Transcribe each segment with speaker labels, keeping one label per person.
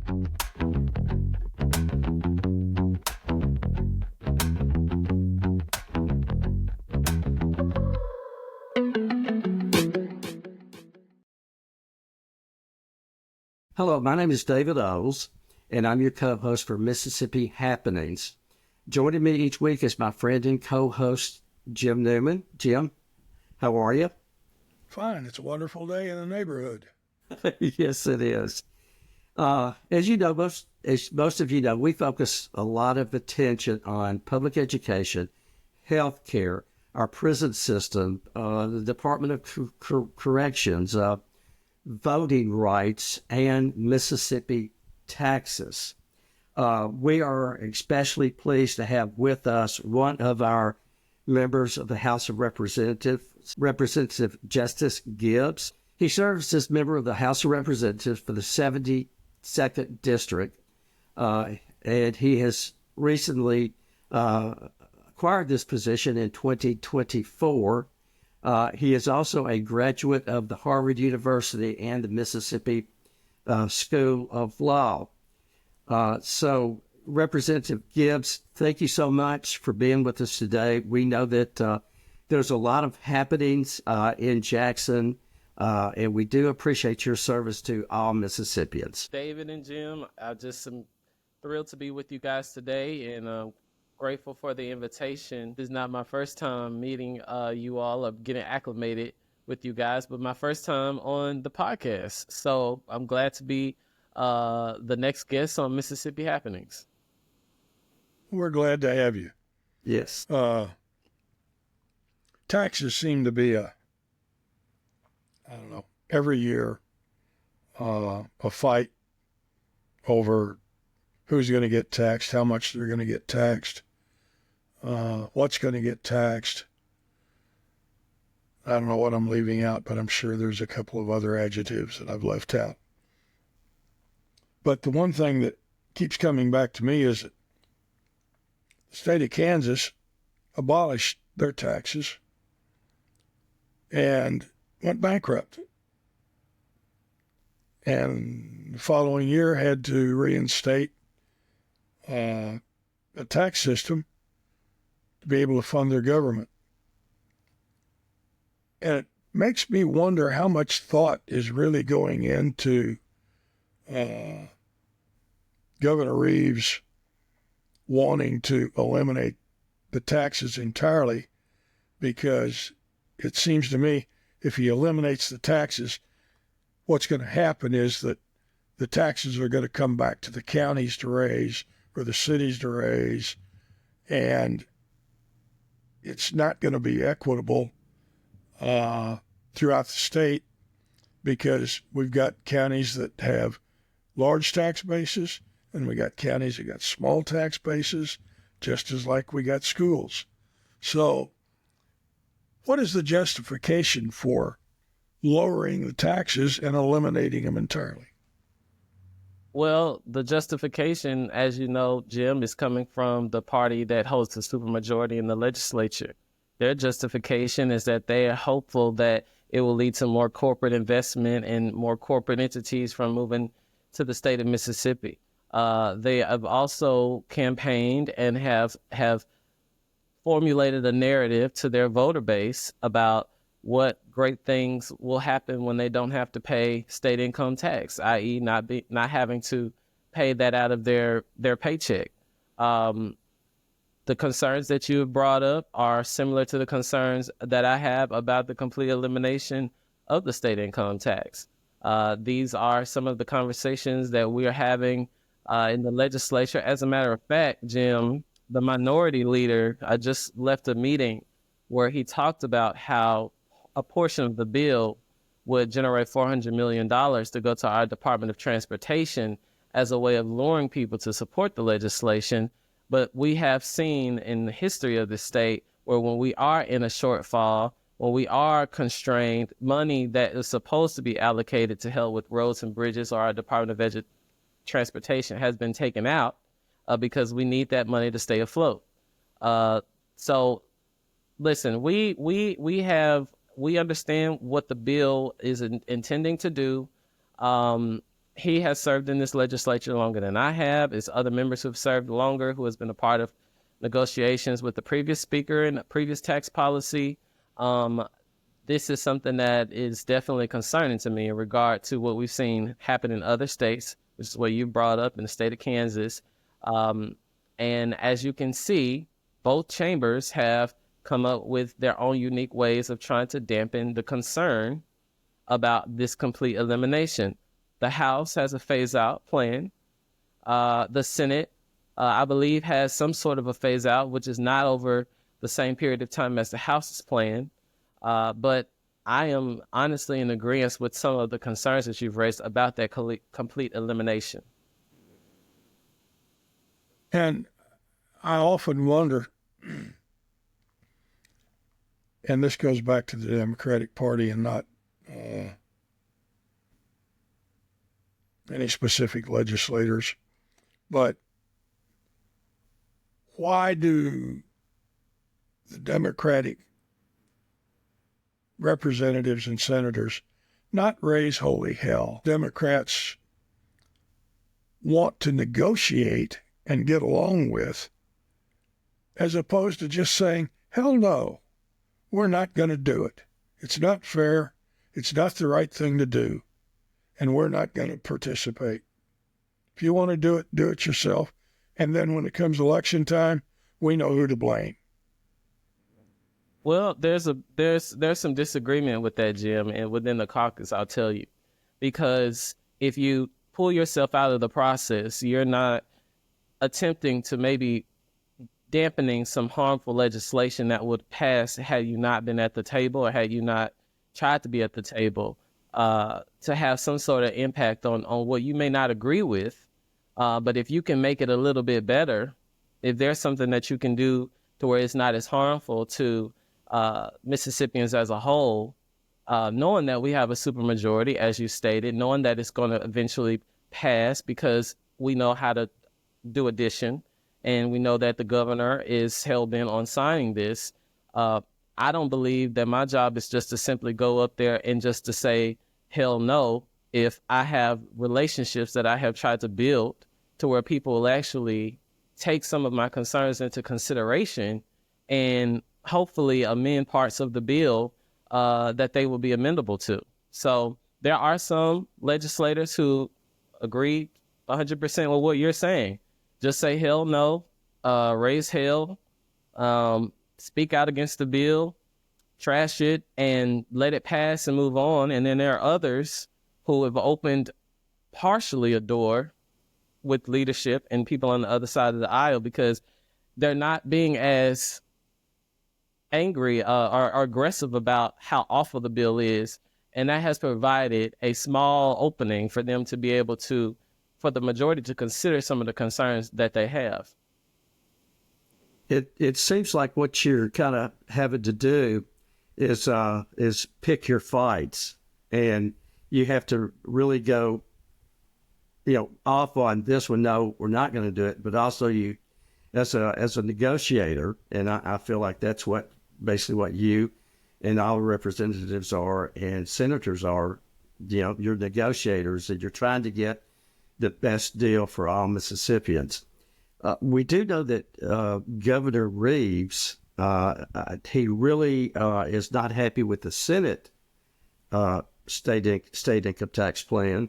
Speaker 1: Hello, my name is David Owles, and I'm your co-host for Mississippi Happenings. Joining me each week is my friend and co-host, Jim Newman. Jim, how are you?
Speaker 2: Fine. It's a wonderful day in the neighborhood.
Speaker 1: Yes, it is. As you know, most of you know, we focus a lot of attention on public education, health care, our prison system, the Department of Corrections, voting rights, and Mississippi taxes. We are especially pleased to have with us one of our members of the House of Representatives, Representative Justus Gibbs. He serves as member of the House of Representatives for the 72nd District, and he has recently acquired this position in 2024. He is also a graduate of the Harvard University and the Mississippi School of Law. So, Representative Gibbs, thank you so much for being with us today. We know that there's a lot of happenings in Jackson, and we do appreciate your service to all Mississippians.
Speaker 3: David and Jim, I just am thrilled to be with you guys today, and grateful for the invitation. This is not my first time meeting you all or getting acclimated with you guys, but my first time on the podcast. So I'm glad to be the next guest on Mississippi Happenings.
Speaker 2: We're glad to have you.
Speaker 1: Yes.
Speaker 2: Taxes seem to be every year a fight over who's going to get taxed, how much they're going to get taxed, what's going to get taxed. I don't know what I'm leaving out, but I'm sure there's a couple of other adjectives that I've left out. But the one thing that keeps coming back to me is that the state of Kansas abolished their taxes and went bankrupt. And the following year had to reinstate a tax system to be able to fund their government. And it makes me wonder how much thought is really going into Governor Reeves wanting to eliminate the taxes entirely, because it seems to me if he eliminates the taxes, what's going to happen is that the taxes are going to come back to the counties to raise or the cities to raise, and it's not going to be equitable throughout the state, because we've got counties that have large tax bases and we got counties that got small tax bases, just as like we got schools. So what is the justification for lowering the taxes and eliminating them entirely?
Speaker 3: Well, the justification, as you know, Jim, is coming from the party that holds the supermajority in the legislature. Their justification is that they are hopeful that it will lead to more corporate investment and more corporate entities from moving to the state of Mississippi. They have also campaigned and have formulated a narrative to their voter base about what great things will happen when they don't have to pay state income tax, i.e. not having to pay that out of their paycheck. The concerns that you have brought up are similar to the concerns that I have about the complete elimination of the state income tax. These are some of the conversations that we are having in the legislature. As a matter of fact, Jim, the minority leader, I just left a meeting where he talked about how a portion of the bill would generate $400 million to go to our Department of Transportation as a way of luring people to support the legislation. But we have seen in the history of the state where when we are in a shortfall, when we are constrained, money that is supposed to be allocated to help with roads and bridges or our Department of Transportation has been taken out because we need that money to stay afloat. So listen, we understand what the bill is intending to do. And he has served in this legislature longer than I have. There's other members who have served longer, who has been a part of negotiations with the previous speaker and the previous tax policy. This is something that is definitely concerning to me in regard to what we've seen happen in other states, which is what you brought up in the state of Kansas. And as you can see, both chambers have come up with their own unique ways of trying to dampen the concern about this complete elimination. The House has a phase-out plan. The Senate, I believe, has some sort of a phase-out, which is not over the same period of time as the House's plan. But I am honestly in agreement with some of the concerns that you've raised about that complete elimination.
Speaker 2: And I often wonder, and this goes back to the Democratic Party and not any specific legislators, but why do the Democratic representatives and senators not raise holy hell? Democrats want to negotiate and get along with, as opposed to just saying, hell no, we're not going to do it. It's not fair. It's not the right thing to do. And we're not going to participate. If you want to do it yourself. And then when it comes election time, we know who to blame.
Speaker 3: Well, there's some disagreement with that, Jim, and within the caucus, I'll tell you. Because if you pull yourself out of the process, you're not attempting to maybe dampening some harmful legislation that would pass had you not been at the table or had you not tried to be at the table, to have some sort of impact on what you may not agree with. But if you can make it a little bit better, if there's something that you can do to where it's not as harmful to Mississippians as a whole, knowing that we have a supermajority, as you stated, knowing that it's going to eventually pass because we know how to do addition, and we know that the governor is hell-bent on signing this. I don't believe that my job is just to simply go up there and just to say, hell no, if I have relationships that I have tried to build to where people will actually take some of my concerns into consideration and hopefully amend parts of the bill that they will be amendable to. So there are some legislators who agree 100% with what you're saying. Just say hell no, raise hell, speak out against the bill, trash it, and let it pass and move on. And then there are others who have opened partially a door with leadership and people on the other side of the aisle because they're not being as angry or aggressive about how awful the bill is. And that has provided a small opening for them to be able to, for the majority to consider some of the concerns that they have.
Speaker 1: It seems like what you're kind of having to do is pick your fights, and you have to really go, off on this one. No, we're not going to do it. But also you, as a negotiator, and I feel like that's basically what you and all representatives are and senators are. You're negotiators, and you're trying to get the best deal for all Mississippians. We do know that Governor Reeves, he really is not happy with the Senate state income tax plan,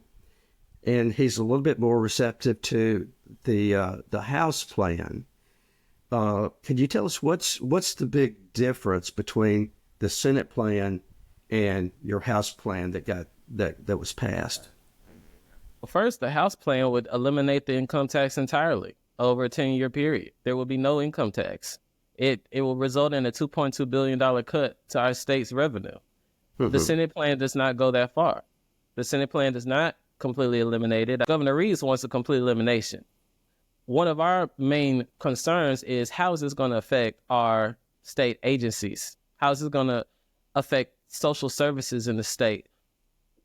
Speaker 1: and he's a little bit more receptive to the House plan. Can you tell us what's the big difference between the Senate plan and your House plan that was passed?
Speaker 3: Well, first, the House plan would eliminate the income tax entirely over a 10-year period. There will be no income tax. It will result in a $2.2 billion cut to our state's revenue. Mm-hmm. The Senate plan does not go that far. The Senate plan does not completely eliminate it. Governor Reeves wants a complete elimination. One of our main concerns is how is this going to affect our state agencies? How is this going to affect social services in the state?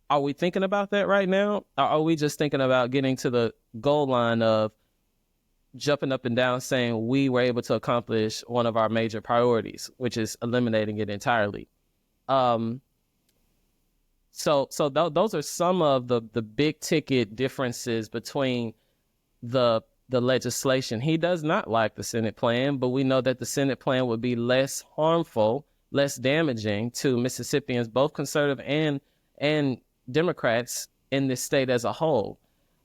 Speaker 3: Are we thinking about that right now? Or are we just thinking about getting to the goal line of jumping up and down saying we were able to accomplish one of our major priorities, which is eliminating it entirely? Those are some of the big ticket differences between the legislation. He does not like the Senate plan, but we know that the Senate plan would be less harmful, less damaging to Mississippians, both conservative and Democrats in this state as a whole.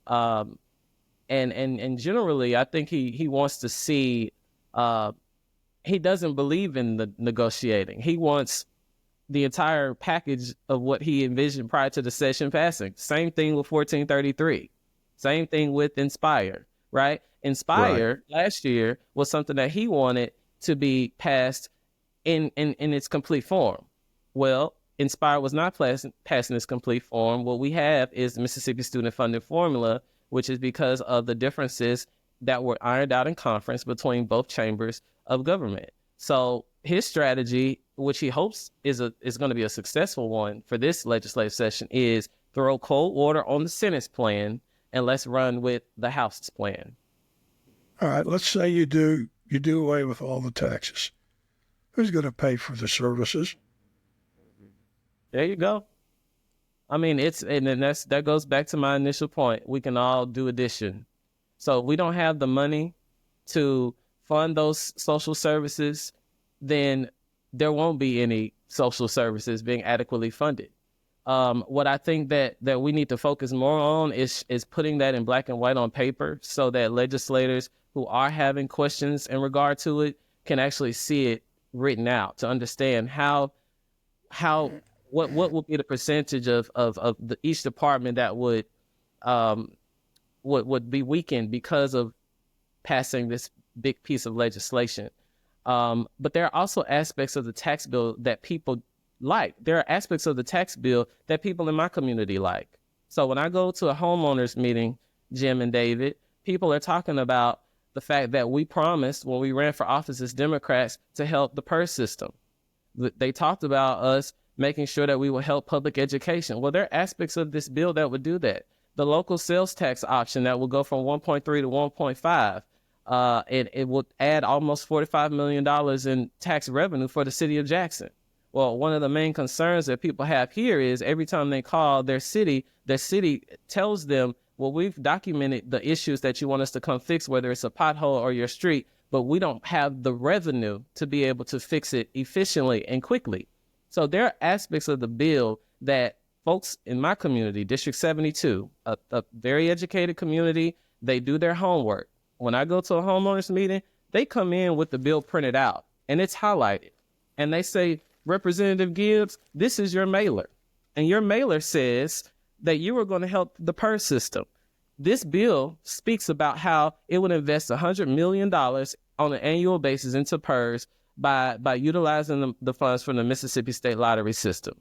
Speaker 3: And generally, I think he wants to see. He doesn't believe in the negotiating. He wants the entire package of what he envisioned prior to the session passing. Same thing with 1433. Same thing with Inspire, right? Inspire last year was something that he wanted to be passed in its complete form. Well, Inspire was not passed in its complete form. What we have is the Mississippi Student Funding Formula, which is because of the differences that were ironed out in conference between both chambers of government. So his strategy, which he hopes is going to be a successful one for this legislative session, is throw cold water on the Senate's plan and let's run with the House's plan.
Speaker 2: All right, let's say you do away with all the taxes. Who's going to pay for the services?
Speaker 3: There you go. I mean, that goes back to my initial point. We can all do addition. So if we don't have the money to fund those social services, then there won't be any social services being adequately funded. What I think that we need to focus more on is putting that in black and white on paper so that legislators who are having questions in regard to it can actually see it written out to understand what would be the percentage of each department that would be weakened because of passing this big piece of legislation. But there are also aspects of the tax bill that people like. There are aspects of the tax bill that people in my community like. So when I go to a homeowners meeting, Jim and David, people are talking about the fact that we promised when we ran for office as Democrats to help the PERS system. They talked about us making sure that we will help public education. Well, there are aspects of this bill that would do that. The local sales tax option that will go from 1.3 to 1.5. It would add almost $45 million in tax revenue for the city of Jackson. Well, one of the main concerns that people have here is every time they call their city tells them, well, we've documented the issues that you want us to come fix, whether it's a pothole or your street, but we don't have the revenue to be able to fix it efficiently and quickly. So there are aspects of the bill that folks in my community, District 72, a very educated community, they do their homework. When I go to a homeowners meeting, they come in with the bill printed out and it's highlighted. And they say, Representative Gibbs, this is your mailer. And your mailer says that you are going to help the PERS system. This bill speaks about how it would invest $100 million on an annual basis into PERS by utilizing the funds from the Mississippi State Lottery system.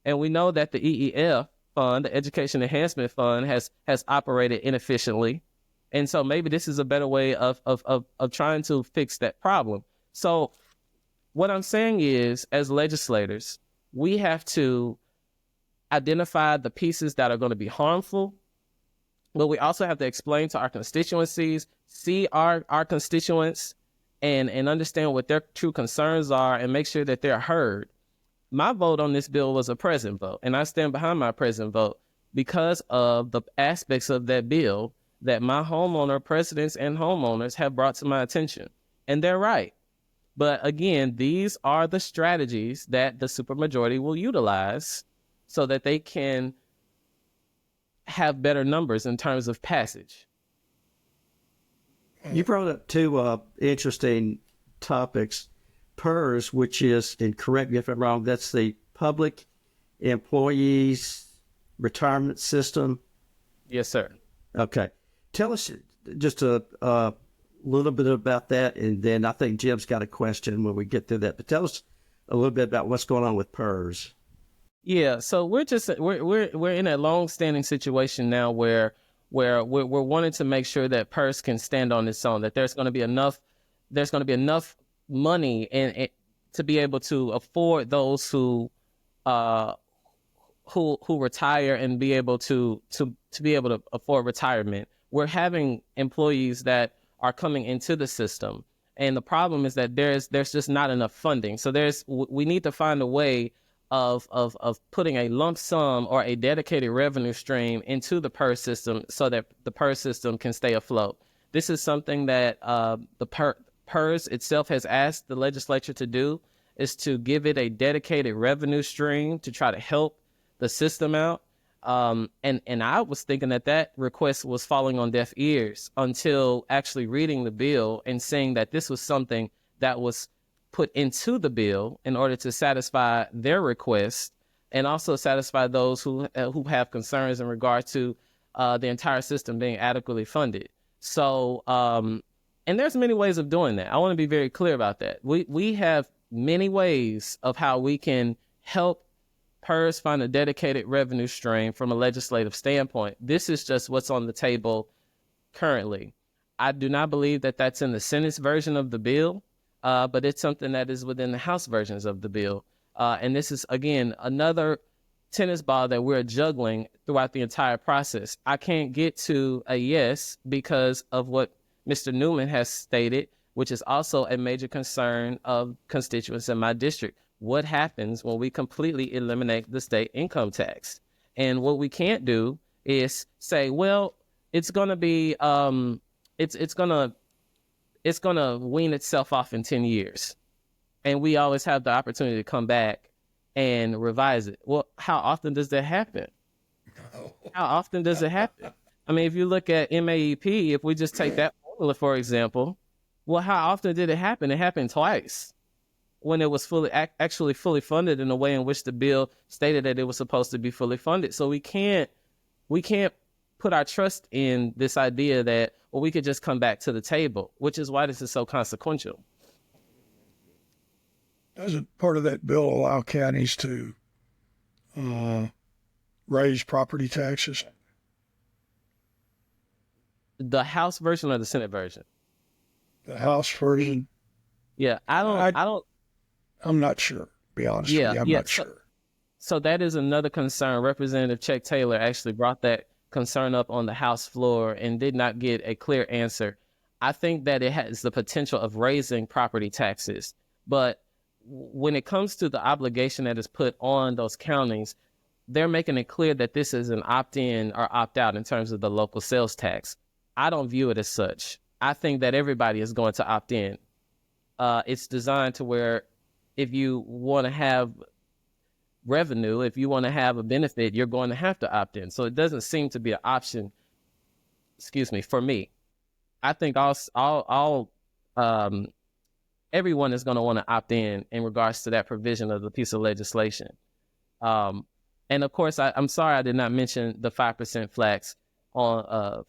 Speaker 3: And we know that the EEF fund, the Education Enhancement Fund, has operated inefficiently. And so maybe this is a better way of trying to fix that problem. So what I'm saying is, as legislators, we have to identify the pieces that are going to be harmful, but we also have to explain to our constituencies, see our constituents, and understand what their true concerns are and make sure that they're heard. My vote on this bill was a present vote, and I stand behind my present vote because of the aspects of that bill that my homeowner presidents and homeowners have brought to my attention. And they're right. But again, these are the strategies that the supermajority will utilize so that they can have better numbers in terms of passage.
Speaker 1: You brought up two interesting topics. PERS, which is, and correct me if I'm wrong, that's the Public Employees Retirement System.
Speaker 3: Yes, sir.
Speaker 1: Okay. Tell us just a little bit about that, and then I think Jim's got a question when we get through that. But tell us a little bit about what's going on with PERS.
Speaker 3: Yeah, so we're in a long-standing situation now where we're wanting to make sure that PERS can stand on its own, that there's going to be enough money and to be able to afford those who retire and be able to be able to afford retirement. We're having employees that are coming into the system, and the problem is that there's just not enough funding. So we need to find a way of putting a lump sum or a dedicated revenue stream into the PERS system so that the PERS system can stay afloat. This is something that the PERS itself has asked the legislature to do, is to give it a dedicated revenue stream to try to help the system out. And I was thinking that request was falling on deaf ears until actually reading the bill and seeing that this was something that was put into the bill in order to satisfy their request and also satisfy those who have concerns in regard to the entire system being adequately funded. So, and there's many ways of doing that. I want to be very clear about that. We have many ways of how we can help PERS find a dedicated revenue stream from a legislative standpoint. This is just what's on the table currently. I do not believe that that's in the Senate's version of the bill, but it's something that is within the House versions of the bill. And this is, again, another tennis ball that we're juggling throughout the entire process. I can't get to a yes because of what Mr. Newman has stated, which is also a major concern of constituents in my district. What happens when we completely eliminate the state income tax? And what we can't do is say, well, it's going to be, it's going to wean itself off in 10 years. And we always have the opportunity to come back and revise it. Well, how often does that happen? How often does it happen? I mean, if you look at MAEP, if we just take that formula, for example, well, how often did it happen? It happened twice when it was actually fully funded in a way in which the bill stated that it was supposed to be fully funded. So we can't put our trust in this idea that, well, we could just come back to the table, which is why this is so consequential.
Speaker 2: Doesn't part of that bill allow counties to raise property taxes?
Speaker 3: The House version or the Senate version?
Speaker 2: The House version?
Speaker 3: Yeah,
Speaker 2: I'm not sure, to be honest with you. I'm not sure.
Speaker 3: So that is another concern. Representative Chuck Taylor actually brought that concern up on the House floor and did not get a clear answer. I think that it has the potential of raising property taxes, but when it comes to the obligation that is put on those counties, they're making it clear that this is an opt-in or opt-out in terms of the local sales tax. I don't view it as such. I think that everybody is going to opt in. It's designed to where if you want to have revenue, if you want to have a benefit, you're going to have to opt in. So it doesn't seem to be an option, for me. I think everyone is going to want to opt in regards to that provision of the piece of legislation. And of course, I'm sorry I did not mention the 5%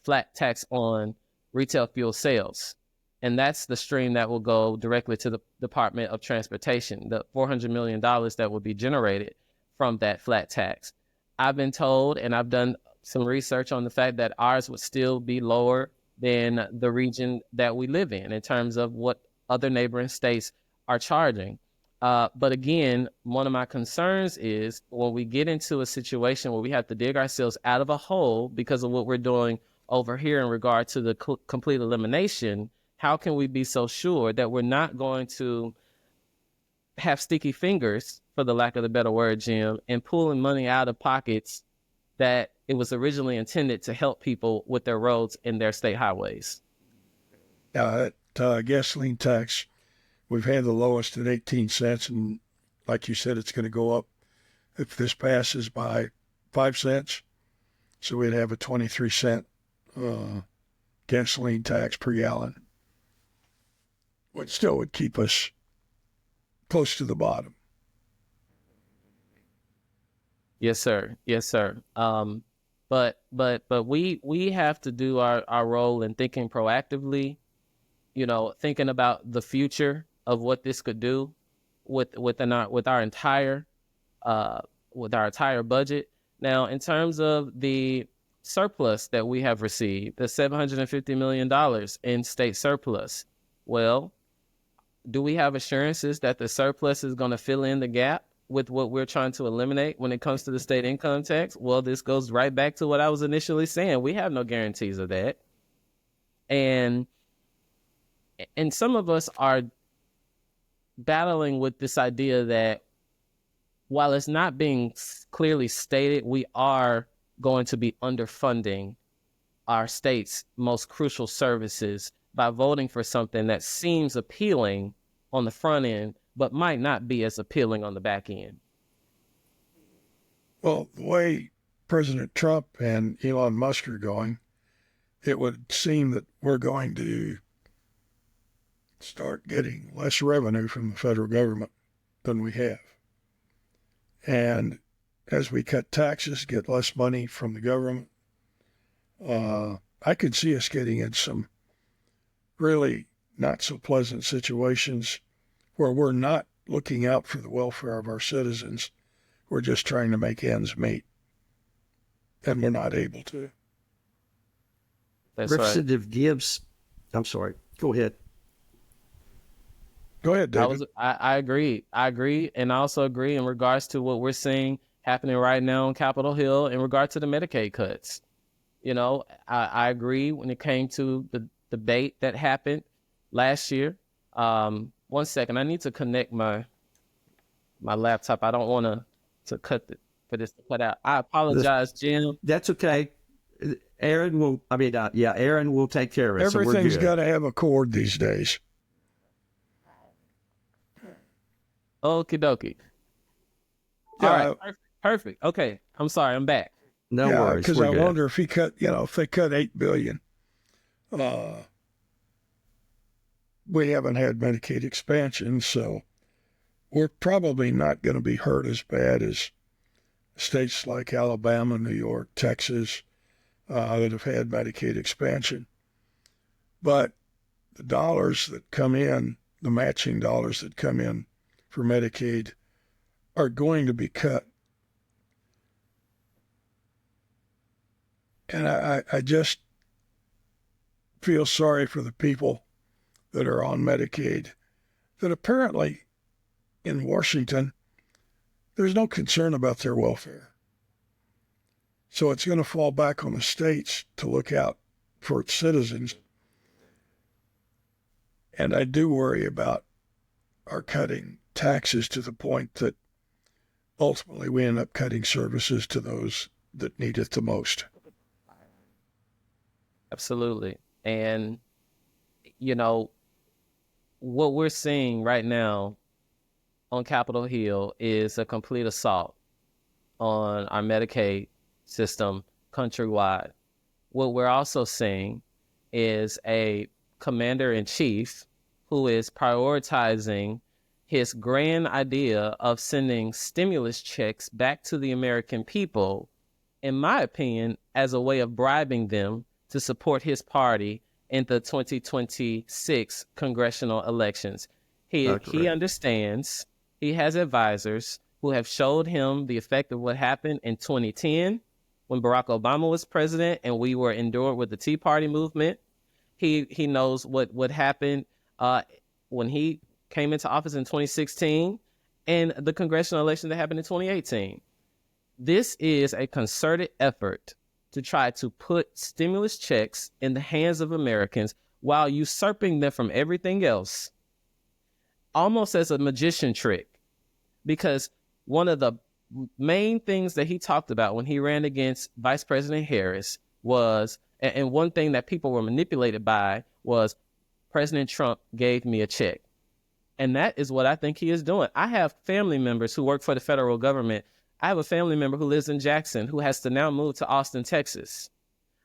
Speaker 3: flat tax on retail fuel sales. And that's the stream that will go directly to the Department of Transportation, the $400 million that will be generated from that flat tax. I've been told, and I've done some research on the fact that ours would still be lower than the region that we live in terms of what other neighboring states are charging. But again, one of my concerns is when we get into a situation where we have to dig ourselves out of a hole because of what we're doing over here in regard to the complete elimination, how can we be so sure that we're not going to have sticky fingers, for the lack of a better word, Jim, and pulling money out of pockets that it was originally intended to help people with their roads and their state highways?
Speaker 2: That gasoline tax, we've had the lowest at 18 cents, and like you said, it's going to go up if this passes by 5 cents. So we'd have a 23-cent gasoline tax per gallon, which still would keep us close to the bottom.
Speaker 3: Yes, sir. Yes, sir. But we have to do our role in thinking proactively, thinking about the future of what this could do with our entire budget. Now, in terms of the surplus that we have received, the $750 million in state surplus, well, do we have assurances that the surplus is going to fill in the gap with what we're trying to eliminate when it comes to the state income tax? Well, this goes right back to what I was initially saying. We have no guarantees of that. And some of us are battling with this idea that while it's not being clearly stated, we are going to be underfunding our state's most crucial services by voting for something that seems appealing on the front end, but might not be as appealing on the back end.
Speaker 2: Well, the way President Trump and Elon Musk are going, it would seem that we're going to start getting less revenue from the federal government than we have. And as we cut taxes, get less money from the government, I could see us getting in some really not so pleasant situations where we're not looking out for the welfare of our citizens. We're just trying to make ends meet. And we're not able to.
Speaker 3: That's
Speaker 1: Representative Gibbs, I'm sorry, go ahead.
Speaker 2: Go ahead, David.
Speaker 3: I agree. I agree. And I also agree in regards to what we're seeing happening right now on Capitol Hill in regard to the Medicaid cuts. You know, I agree when it came to the debate that happened last year. 1 second, I need to connect my laptop. I don't want to for this to cut out. I apologize, Jim.
Speaker 1: That's okay. Aaron will take care of it.
Speaker 2: Everything's got to have a cord these days.
Speaker 3: Okie dokie.
Speaker 2: Yeah,
Speaker 3: All right. Perfect. Okay. I'm sorry. I'm back.
Speaker 1: No
Speaker 2: yeah,
Speaker 1: worries.
Speaker 2: Because I wonder if if they cut $8 billion, we haven't had Medicaid expansion, so we're probably not going to be hurt as bad as states like Alabama, New York, Texas, that have had Medicaid expansion. But the dollars that come in, the matching dollars that come in for Medicaid, are going to be cut. And I just feel sorry for the people that are on Medicaid, that apparently in Washington, there's no concern about their welfare. So it's going to fall back on the states to look out for its citizens. And I do worry about our cutting taxes to the point that ultimately we end up cutting services to those that need it the most.
Speaker 3: Absolutely. And, you know, what we're seeing right now on Capitol Hill is a complete assault on our Medicaid system countrywide. What we're also seeing is a commander-in-chief who is prioritizing his grand idea of sending stimulus checks back to the American people, in my opinion, as a way of bribing them to support his party in the 2026 congressional elections. He understands. He has advisors who have showed him the effect of what happened in 2010 when Barack Obama was president and we were endured with the Tea Party movement. He knows what happened when he came into office in 2016 and the congressional election that happened in 2018. This is a concerted effort to try to put stimulus checks in the hands of Americans while usurping them from everything else, almost as a magician trick. Because one of the main things that he talked about when he ran against Vice President Harris was, and one thing that people were manipulated by was, President Trump gave me a check. And that is what I think he is doing. I have family members who work for the federal government. I have a family member who lives in Jackson who has to now move to Austin, Texas.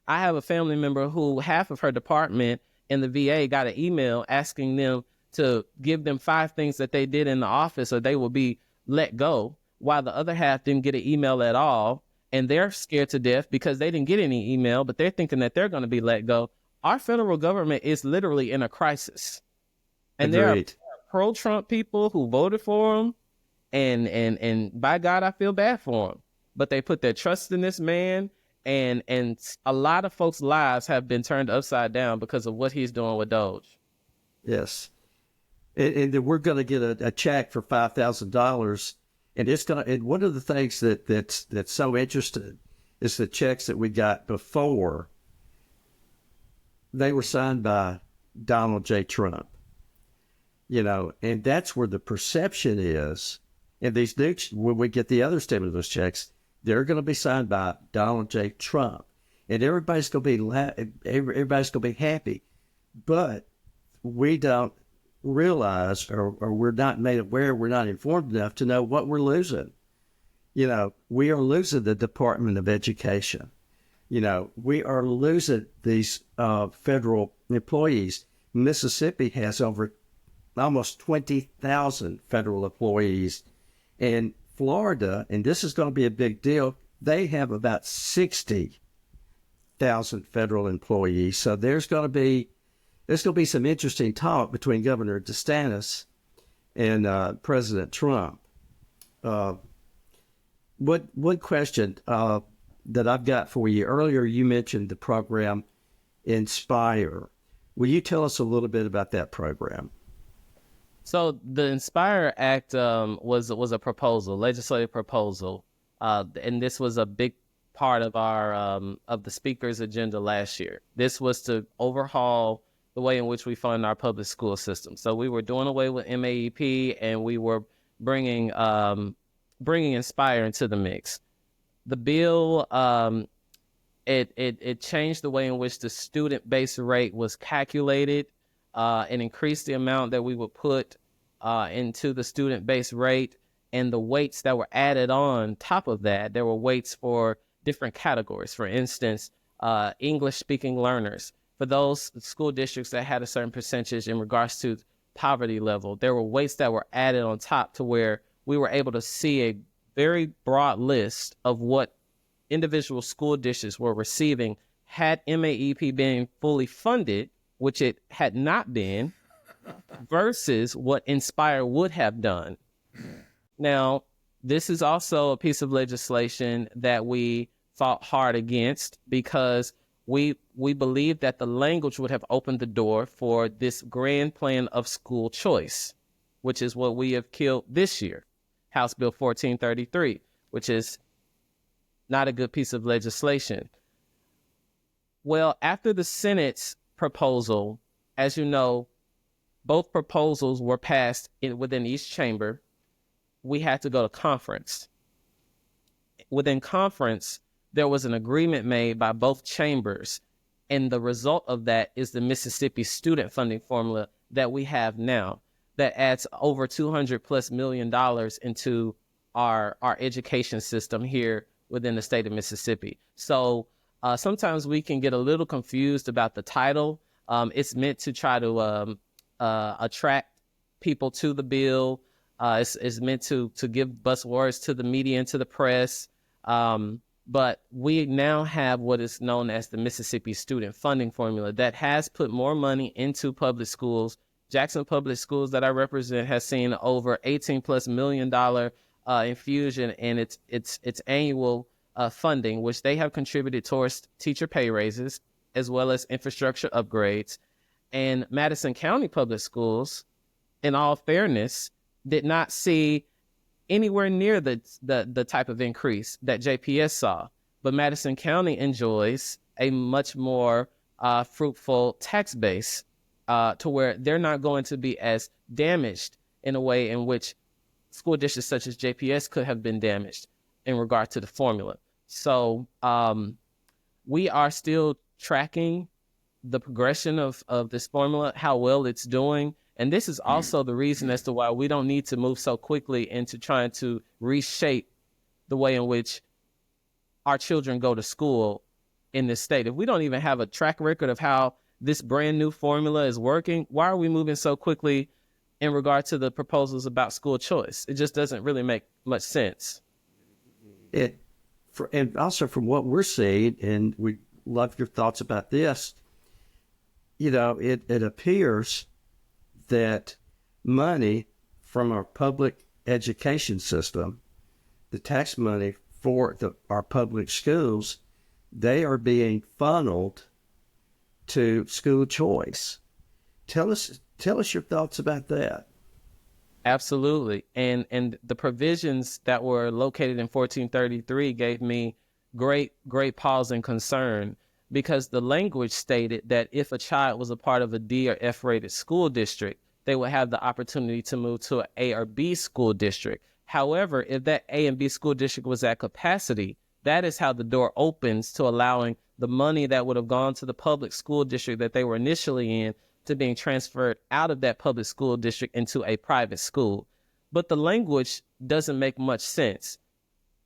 Speaker 3: I have a family member who half of her department in the VA got an email asking them to give them 5 things that they did in the office or they will be let go, while the other half didn't get an email at all. And they're scared to death because they didn't get any email, but they're thinking that they're going to be let go. Our federal government is literally in a crisis. And there are pro-Trump people who voted for him. And by God, I feel bad for them. But they put their trust in this man, and a lot of folks' lives have been turned upside down because of what he's doing with Doge.
Speaker 1: Yes. And we're going to get a check for $5,000, and it's going to. And one of the things that's so interesting is the checks that we got before. They were signed by Donald J. Trump, and that's where the perception is And these new, when we get the other stimulus checks, they're going to be signed by Donald J. Trump, and everybody's going to be happy. But we don't realize, or we're not made aware, we're not informed enough to know what we're losing. We are losing the Department of Education. We are losing these federal employees. Mississippi has over almost 20,000 federal employees. And Florida, and this is going to be a big deal, they have about 60,000 federal employees. So there's going to be some interesting talk between Governor DeSantis and President Trump. One question that I've got for you. Earlier, you mentioned the program Inspire. Will you tell us a little bit about that program?
Speaker 3: So the Inspire Act was a proposal, legislative proposal, and this was a big part of our of the speaker's agenda last year. This was to overhaul the way in which we fund our public school system. So we were doing away with MAEP, and we were bringing Inspire into the mix. The bill it changed the way in which the student-based rate was calculated. And increased the amount that we would put into the student-based rate, and the weights that were added on top of that. There were weights for different categories. For instance, English-speaking learners. For those school districts that had a certain percentage in regards to poverty level, there were weights that were added on top to where we were able to see a very broad list of what individual school districts were receiving had MAEP been fully funded, which it had not been, versus what Inspire would have done. Now, this is also a piece of legislation that we fought hard against because we believe that the language would have opened the door for this grand plan of school choice, which is what we have killed this year, House Bill 1433, which is not a good piece of legislation. Well, after the Senate's proposal, as you know, both proposals were passed within each chamber. We had to go to conference. Within conference, there was an agreement made by both chambers, and the result of that is the Mississippi student funding formula that we have now that adds over $200+ million into our education system here within the state of Mississippi. So sometimes we can get a little confused about the title. It's meant to try to attract people to the bill. It's meant to give buzzwords to the media and to the press. But we now have what is known as the Mississippi Student Funding Formula that has put more money into public schools. Jackson Public Schools that I represent has seen over $18+ million infusion in its annual funding, which they have contributed towards teacher pay raises as well as infrastructure upgrades. And Madison County Public Schools, in all fairness, did not see anywhere near the type of increase that JPS saw. But Madison County enjoys a much more fruitful tax base to where they're not going to be as damaged in a way in which school districts such as JPS could have been damaged in regard to the formula. So we are still tracking the progression of this formula, how well it's doing. And this is also the reason as to why we don't need to move so quickly into trying to reshape the way in which our children go to school in this state. If we don't even have a track record of how this brand new formula is working, why are we moving so quickly in regard to the proposals about school choice? It just doesn't really make much sense.
Speaker 1: And also from what we're seeing, and we love your thoughts about this, it appears that money from our public education system, the tax money for our public schools, they are being funneled to school choice. Tell us your thoughts about that.
Speaker 3: Absolutely. And the provisions that were located in 1433 gave me great pause and concern, because the language stated that if a child was a part of a D or F rated school district, they would have the opportunity to move to an A or B school district. However, if that A and B school district was at capacity, that is how the door opens to allowing the money that would have gone to the public school district that they were initially in to being transferred out of that public school district into a private school. But the language doesn't make much sense.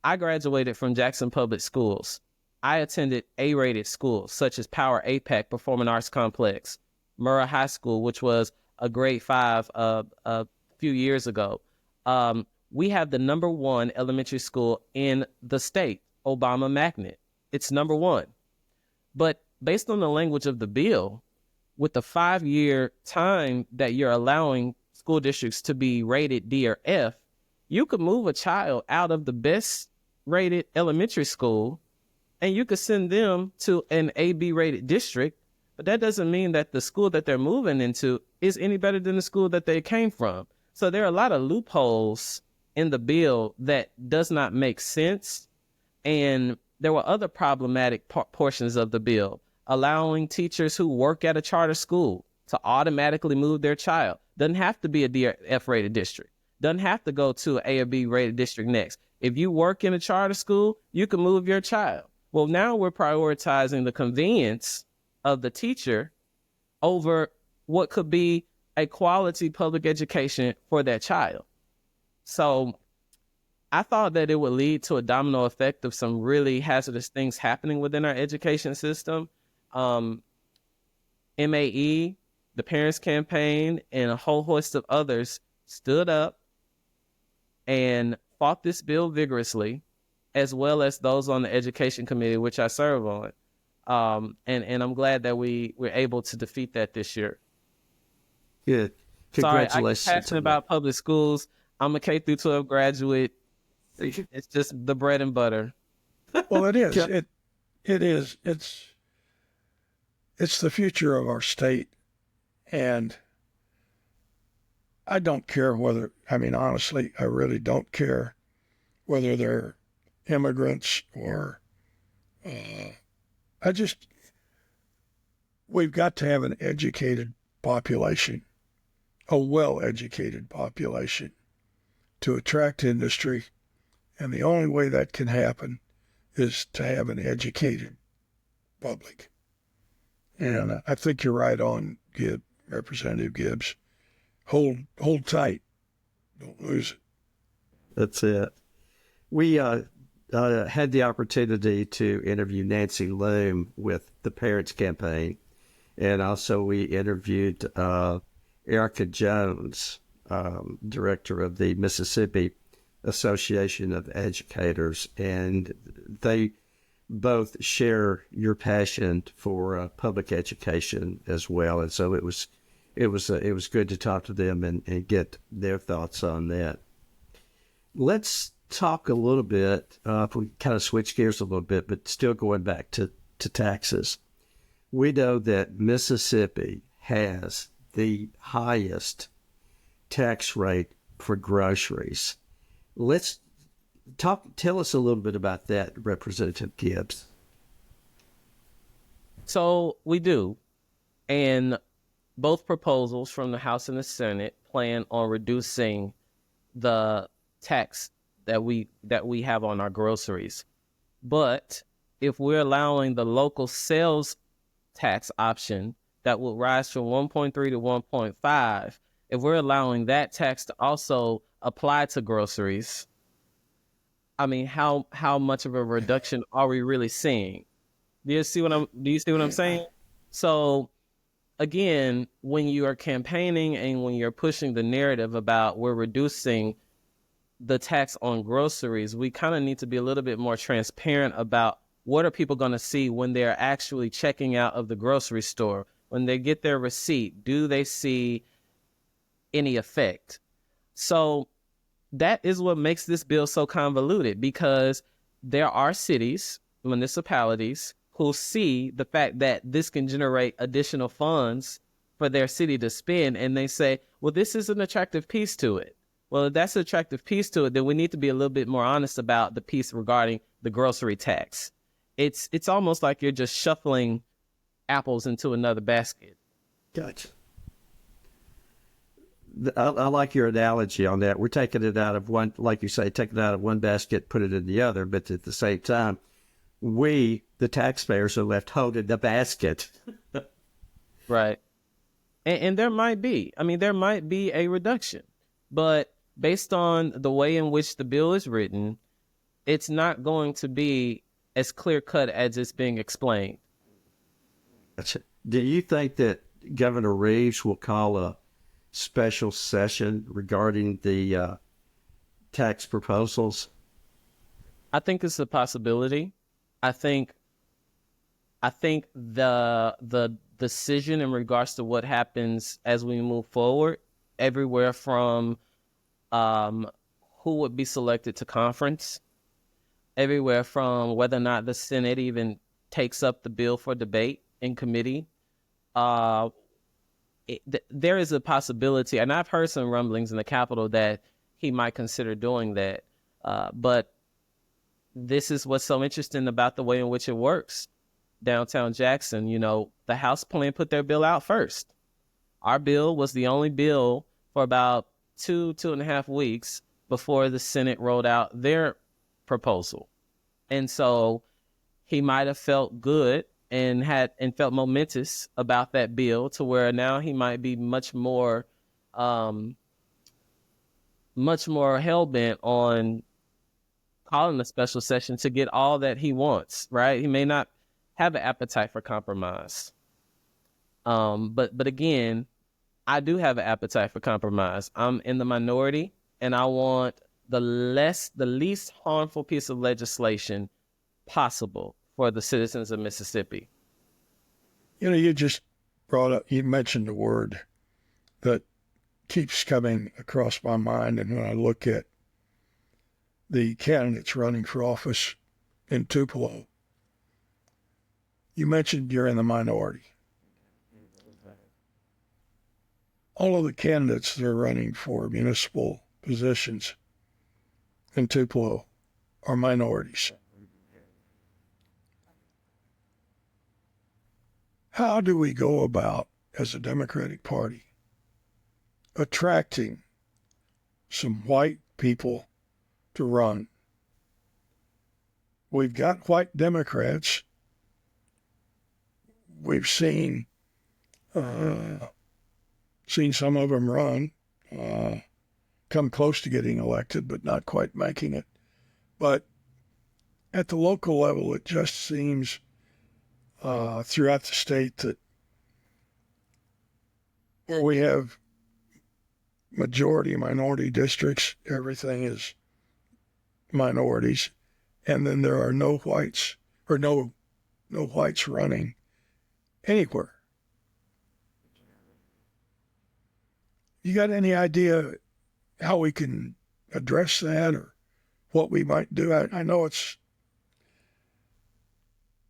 Speaker 3: I graduated from Jackson Public Schools. I attended A-rated schools such as Power APAC Performing Arts Complex, Murrah High School, which was a grade 5 a few years ago. We have the number 1 elementary school in the state, Obama Magnet. It's number 1. But based on the language of the bill, with the 5-year time that you're allowing school districts to be rated D or F, you could move a child out of the best rated elementary school and you could send them to an AB rated district, but that doesn't mean that the school that they're moving into is any better than the school that they came from. So there are a lot of loopholes in the bill that does not make sense. And there were other problematic portions of the bill, allowing teachers who work at a charter school to automatically move their child. Doesn't have to be a D or F rated district. Doesn't have to go to an A or B rated district next. If you work in a charter school, you can move your child. Well, now we're prioritizing the convenience of the teacher over what could be a quality public education for that child. So I thought that it would lead to a domino effect of some really hazardous things happening within our education system. MAE, the Parents Campaign, and a whole host of others stood up and fought this bill vigorously, as well as those on the Education Committee, which I serve on. And I'm glad that we were able to defeat that this year.
Speaker 1: Good. Congratulations.
Speaker 3: Sorry, I'm passionate about public schools. I'm a K through 12 graduate. It's just the bread and butter.
Speaker 2: Well, it is. It is. It's the future of our state. And I don't care honestly, I really don't care whether they're immigrants or, we've got to have an educated population, a well-educated population to attract industry. And the only way that can happen is to have an educated public. And I think you're right on, Representative Gibbs. Hold tight. Don't lose it.
Speaker 1: That's it. We had the opportunity to interview Nancy Loom with the Parents Campaign, and also we interviewed Erica Jones, director of the Mississippi Association of Educators, and they both share your passion for public education as well. And so it was good to talk to them and get their thoughts on that. Let's talk a little bit, if we kind of switch gears a little bit, but still going back to taxes. We know that Mississippi has the highest tax rate for groceries. Let's tell us a little bit about that, Representative Gibbs.
Speaker 3: So we do. And both proposals from the House and the Senate plan on reducing the tax that we have on our groceries. But if we're allowing the local sales tax option that will rise from 1.3 to 1.5, if we're allowing that tax to also apply to groceries, I mean, how much of a reduction are we really seeing? Do you see what I'm saying? So again, when you are campaigning and when you're pushing the narrative about we're reducing the tax on groceries, we kind of need to be a little bit more transparent about what are people going to see when they're actually checking out of the grocery store. When they get their receipt, do they see any effect? So that is what makes this bill so convoluted, because there are cities, municipalities, who see the fact that this can generate additional funds for their city to spend, and they say, well, this is an attractive piece to it. Well, if that's an attractive piece to it, then we need to be a little bit more honest about the piece regarding the grocery tax. It's almost like you're just shuffling apples into another basket.
Speaker 1: Gotcha. I like your analogy on that. We're taking it out of one, like you say, taking it out of one basket, put it in the other. But at the same time, we, the taxpayers, are left holding the basket.
Speaker 3: Right. And there might be, there might be a reduction, but based on the way in which the bill is written, it's not going to be as clear cut as it's being explained.
Speaker 1: Do you think that Governor Reeves will call a special session regarding the tax proposals?
Speaker 3: I think it's a possibility. I think the decision in regards to what happens as we move forward, everywhere from who would be selected to conference, everywhere from whether or not the Senate even takes up the bill for debate in committee. There is a possibility, and I've heard some rumblings in the Capitol that he might consider doing that. But this is what's so interesting about the way in which it works. Downtown Jackson, the House plan put their bill out first. Our bill was the only bill for about 2.5 weeks before the Senate rolled out their proposal. And so he might have felt good and felt momentous about that bill, to where now he might be much more hell-bent on calling a special session to get all that he wants, right? He may not have an appetite for compromise. But again, I do have an appetite for compromise. I'm in the minority, and I want the least harmful piece of legislation possible for the citizens of Mississippi.
Speaker 2: You just you mentioned a word that keeps coming across my mind, and when I look at the candidates running for office in Tupelo, you mentioned you're in the minority. All of the candidates that are running for municipal positions in Tupelo are minorities. How do we go about, as a Democratic Party, attracting some white people to run? We've got white Democrats. We've seen some of them run, come close to getting elected, but not quite making it. But at the local level, it just seems throughout the state that where we have minority districts, everything is minorities, and then there are no whites or no whites running anywhere. You got any idea how we can address that, or what we might do? I know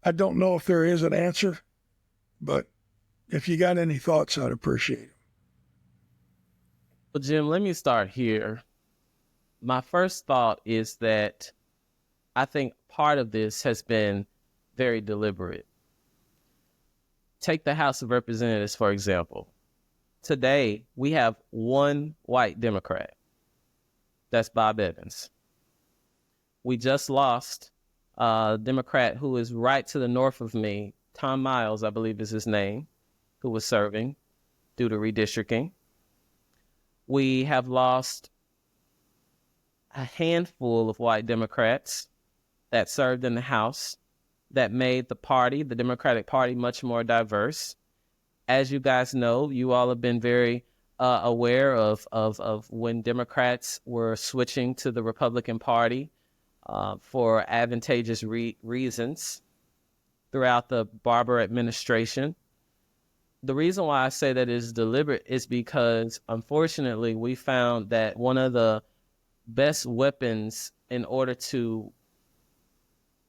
Speaker 2: I don't know if there is an answer, but if you got any thoughts, I'd appreciate them.
Speaker 3: Well, Jim, let me start here. My first thought is that I think part of this has been very deliberate. Take the House of Representatives, for example. Today, we have one white Democrat. That's Bob Evans. We just lost a Democrat who is right to the north of me, Tom Miles, I believe is his name, who was serving due to redistricting. We have lost a handful of white Democrats that served in the House that made the Democratic Party, much more diverse. As you guys know, you all have been very aware of when Democrats were switching to the Republican Party for advantageous reasons throughout the Barber administration. The reason why I say that is deliberate is because, unfortunately, we found that one of the best weapons in order to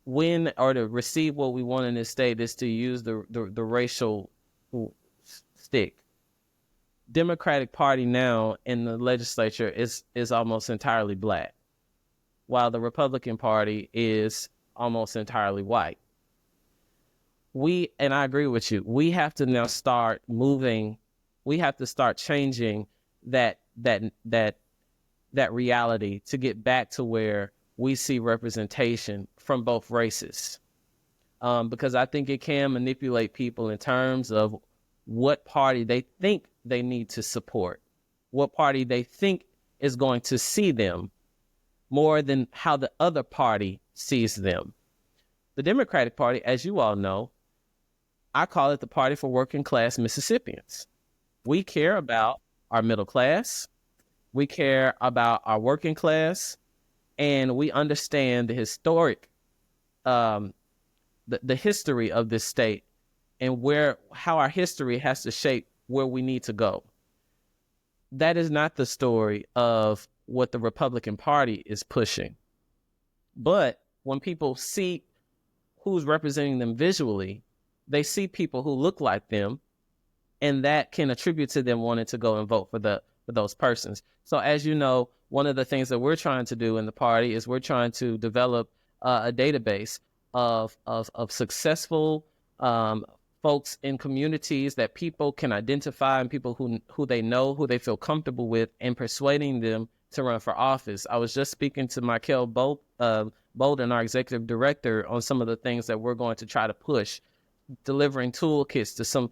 Speaker 3: win or to receive what we want in this state is to use the racial stick. Democratic Party now in the legislature is almost entirely black, while the Republican Party is almost entirely white. And I agree with you, we have to now start moving, we have to start changing that reality to get back to where we see representation from both races. Because I think it can manipulate people in terms of what party they think they need to support, what party they think is going to see them more than how the other party sees them. The Democratic Party, as you all know, I call it the party for working class Mississippians. We care about our middle class, we care about our working class, and we understand the historic, the history of this state and how our history has to shape where we need to go. That is not the story of what the Republican Party is pushing. But when people see who's representing them visually, they see people who look like them, and that can attribute to them wanting to go and vote for those persons. So as you know, one of the things that we're trying to do in the party is we're trying to develop a database of successful folks in communities that people can identify, and people who they know, who they feel comfortable with, and persuading them to run for office. I was just speaking to Michael Bolden, our executive director, on some of the things that we're going to try to push, delivering toolkits to some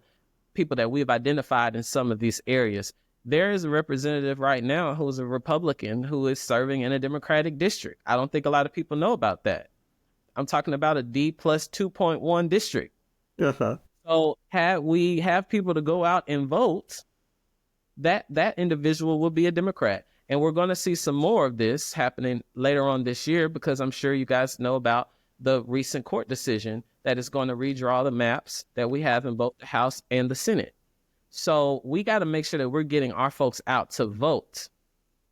Speaker 3: people that we've identified in some of these areas. There is a representative right now who's a Republican who is serving in a Democratic district. I don't think a lot of people know about that. I'm talking about a D plus 2.1 district.
Speaker 1: Uh-huh.
Speaker 3: So had we have people to go out and vote, that individual will be a Democrat. And we're going to see some more of this happening later on this year, because I'm sure you guys know about the recent court decision that is going to redraw the maps that we have in both the House and the Senate. So we got to make sure that we're getting our folks out to vote.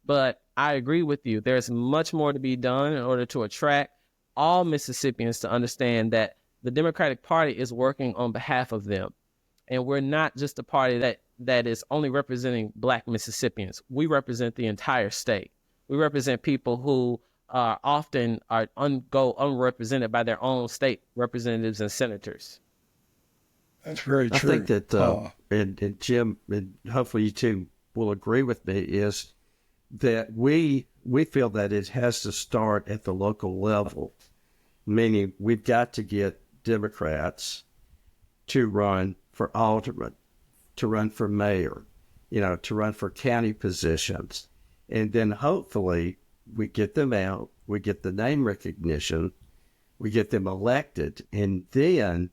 Speaker 3: But I agree with you. There's much more to be done in order to attract all Mississippians to understand that the Democratic Party is working on behalf of them. And we're not just a party that is only representing Black Mississippians. We represent the entire state. We represent people who often go unrepresented by their own state representatives and senators.
Speaker 2: That's very true.
Speaker 1: I think that, and Jim, and hopefully you two will agree with me, is that we feel that it has to start at the local level, meaning we've got to get Democrats to run for alderman, to run for mayor, to run for county positions. And then hopefully we get them out, we get the name recognition, we get them elected, and then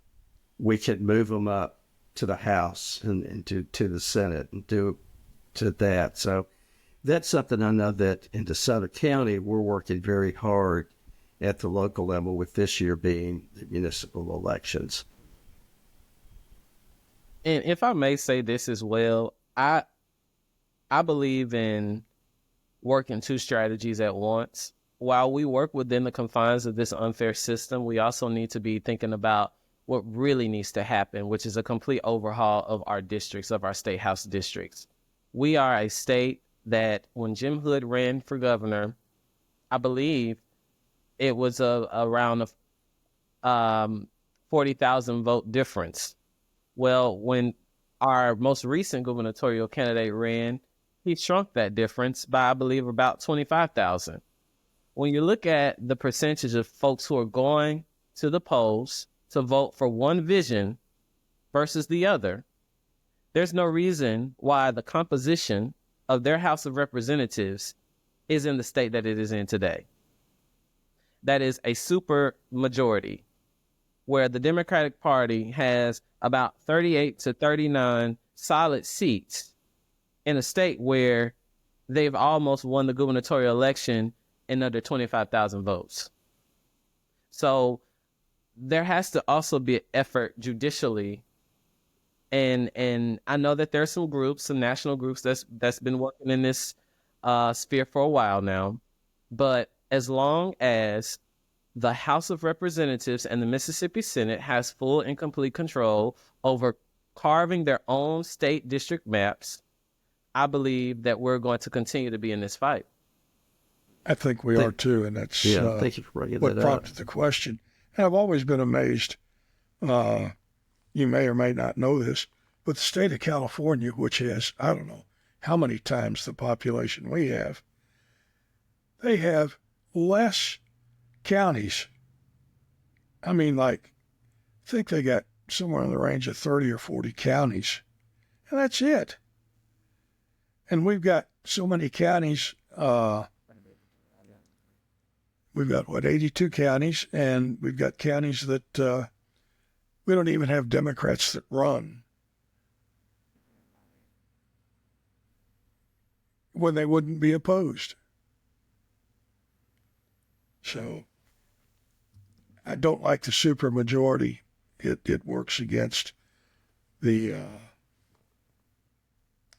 Speaker 1: we can move them up to the House and to the Senate and do to that. So that's something I know that in DeSoto County, we're working very hard at the local level, with this year being the municipal elections.
Speaker 3: And if I may say this as well, I believe in working two strategies at once. While we work within the confines of this unfair system, we also need to be thinking about what really needs to happen, which is a complete overhaul of our districts, of our state house districts. We are a state that when Jim Hood ran for governor, I believe it was around a 40,000 vote difference. Well, when our most recent gubernatorial candidate ran, he shrunk that difference by, I believe, about 25,000. When you look at the percentage of folks who are going to the polls to vote for one vision versus the other, there's no reason why the composition of their House of Representatives is in the state that it is in today. That is a super majority, where the Democratic Party has about 38 to 39 solid seats in a state where they've almost won the gubernatorial election in under 25,000 votes. So there has to also be an effort judicially. And I know that there's some groups, some national groups that's been working in this sphere for a while now. But as long as the House of Representatives and the Mississippi Senate has full and complete control over carving their own state district maps, I believe that we're going to continue to be in this fight.
Speaker 2: I think we are too, and that's
Speaker 1: thank you for bringing
Speaker 2: what
Speaker 1: that
Speaker 2: prompted
Speaker 1: up.
Speaker 2: the question. And I've always been amazed. You may or may not know this, but the state of California, which has, how many times the population we have. They have less counties. I mean, like, I think they got somewhere in the range of 30 or 40 counties, and that's it. And we've got so many counties. We've got, 82 counties, and we've got counties that we don't even have Democrats that run when they wouldn't be opposed. So I don't like the supermajority. It works against the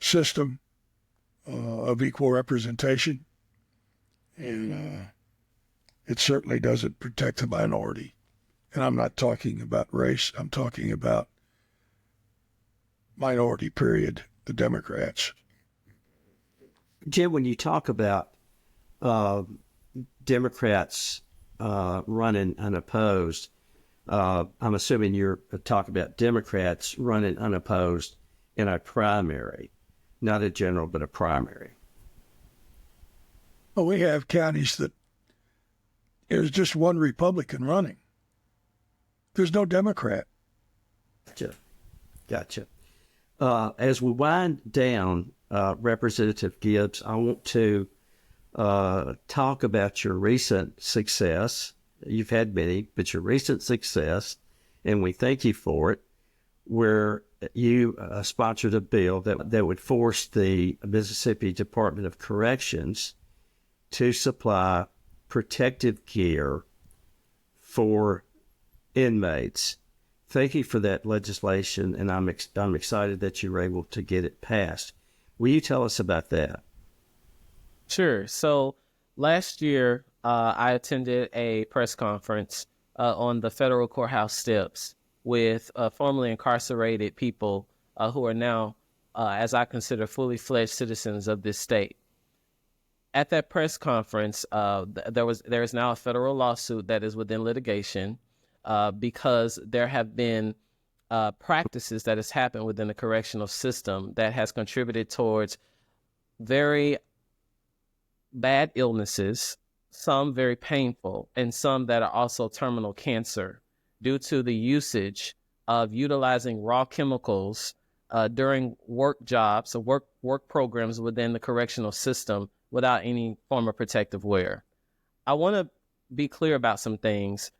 Speaker 2: system of equal representation, and it certainly doesn't protect the minority. And I'm not talking about race. I'm talking about minority, period, the Democrats.
Speaker 1: Jim, when you talk about Democrats running unopposed, I'm assuming you're talking about Democrats running unopposed in a primary, not a general, but a primary.
Speaker 2: Well, we have counties that there's just one Republican running. There's no Democrat.
Speaker 1: Gotcha. As we wind down, Representative Gibbs, I want to talk about your recent success. You've had many, but your recent success, and we thank you for it, where you sponsored a bill that would force the Mississippi Department of Corrections to supply protective gear for inmates. Thank you for that legislation, and I'm excited that you were able to get it passed. Will you tell us about that?
Speaker 3: Sure. So last year, I attended a press conference on the federal courthouse steps with formerly incarcerated people who are now, as I consider, fully fledged citizens of this state. At that press conference, there is now a federal lawsuit that is within litigation because there have been practices that has happened within the correctional system that has contributed towards very bad illnesses, some very painful, and some that are also terminal cancer due to the usage of utilizing raw chemicals during work jobs or work programs within the correctional system without any form of protective wear. I want to be clear about some things.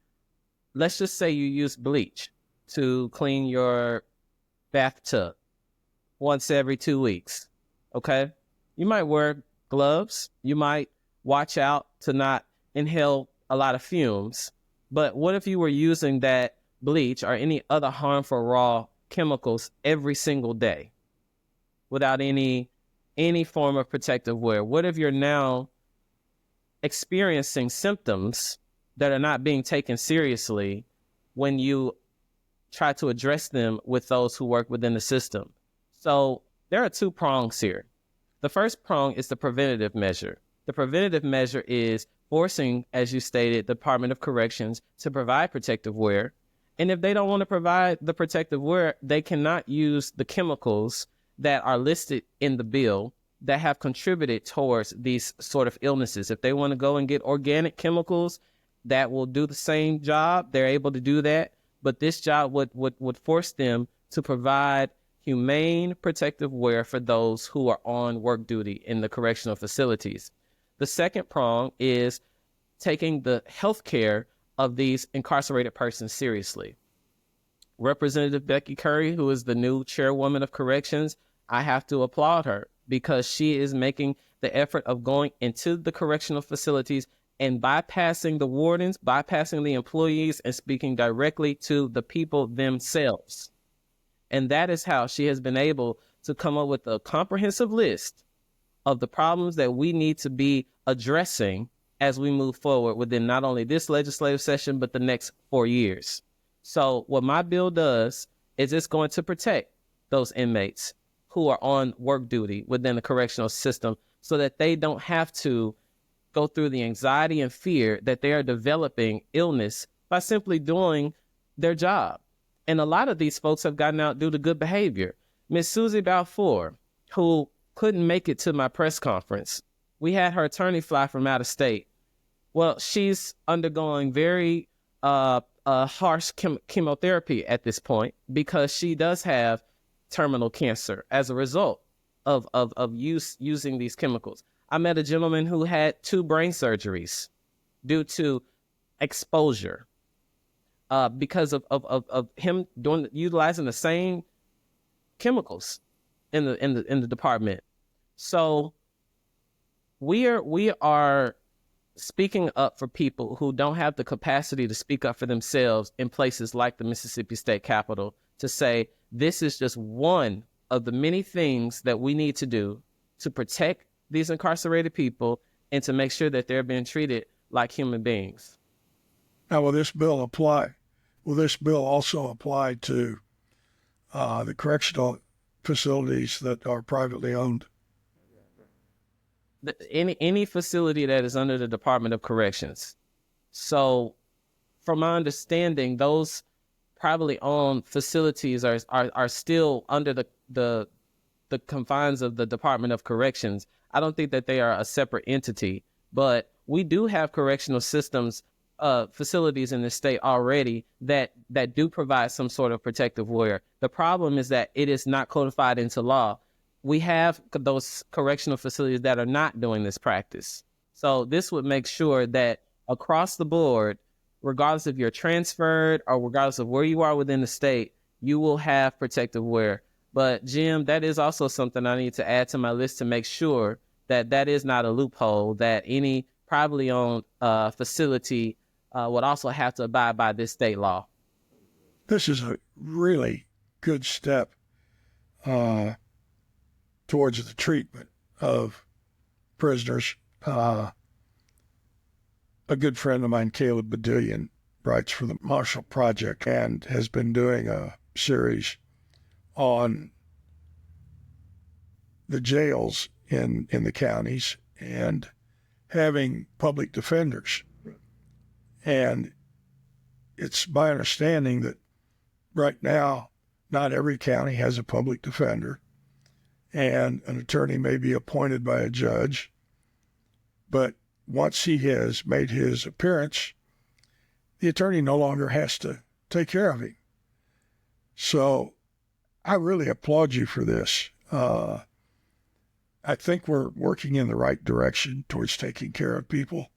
Speaker 3: Let's just say you use bleach to clean your bathtub once every 2 weeks, okay? You might wear gloves. You might watch out to not inhale a lot of fumes. But what if you were using that bleach or any other harmful raw chemicals every single day without any form of protective wear? What if you're now experiencing symptoms that are not being taken seriously when you try to address them with those who work within the system? So there are two prongs here. The first prong is the preventative measure. The preventative measure is forcing, as you stated, the Department of Corrections to provide protective wear. And if they don't want to provide the protective wear, they cannot use the chemicals that are listed in the bill that have contributed towards these sort of illnesses. If they want to go and get organic chemicals that will do the same job, they're able to do that. But this job would force them to provide humane protective wear for those who are on work duty in the correctional facilities. The second prong is taking the health care of these incarcerated persons seriously. Representative Becky Curry, who is the new chairwoman of corrections, I have to applaud her because she is making the effort of going into the correctional facilities and bypassing the wardens, bypassing the employees, and speaking directly to the people themselves. And that is how she has been able to come up with a comprehensive list of the problems that we need to be addressing as we move forward within not only this legislative session, but the next 4 years. So what my bill does is it's going to protect those inmates who are on work duty within the correctional system so that they don't have to go through the anxiety and fear that they are developing illness by simply doing their job. And a lot of these folks have gotten out due to good behavior. Miss Susie Balfour, who couldn't make it to my press conference. We had her attorney fly from out of state. Well, she's undergoing very harsh chemotherapy at this point because she does have terminal cancer as a result of using these chemicals. I met a gentleman who had 2 brain surgeries due to exposure because of him utilizing the same chemicals in the department. So we are speaking up for people who don't have the capacity to speak up for themselves in places like the Mississippi State Capitol, to say this is just one of the many things that we need to do to protect these incarcerated people and to make sure that they're being treated like human beings.
Speaker 2: Now, will this bill apply? Will this bill also apply to the correctional facilities that are privately owned?
Speaker 3: Any facility that is under the Department of Corrections. So from my understanding, those privately owned facilities are still under the confines of the Department of Corrections. I don't think that they are a separate entity, but we do have correctional systems, facilities in the state already that do provide some sort of protective wear. The problem is that it is not codified into law. We have those correctional facilities that are not doing this practice. So this would make sure that across the board, regardless if you're transferred or regardless of where you are within the state, you will have protective wear. But Jim, that is also something I need to add to my list to make sure that that is not a loophole, that any privately owned facility would also have to abide by this state law.
Speaker 2: This is a really good step towards the treatment of prisoners. A good friend of mine, Caleb Badillion, writes for the Marshall Project and has been doing a series on the jails in the counties and having public defenders. And it's my understanding that right now, not every county has a public defender, and an attorney may be appointed by a judge. But once he has made his appearance, the attorney no longer has to take care of him. So I really applaud you for this. I think we're working in the right direction towards taking care of people.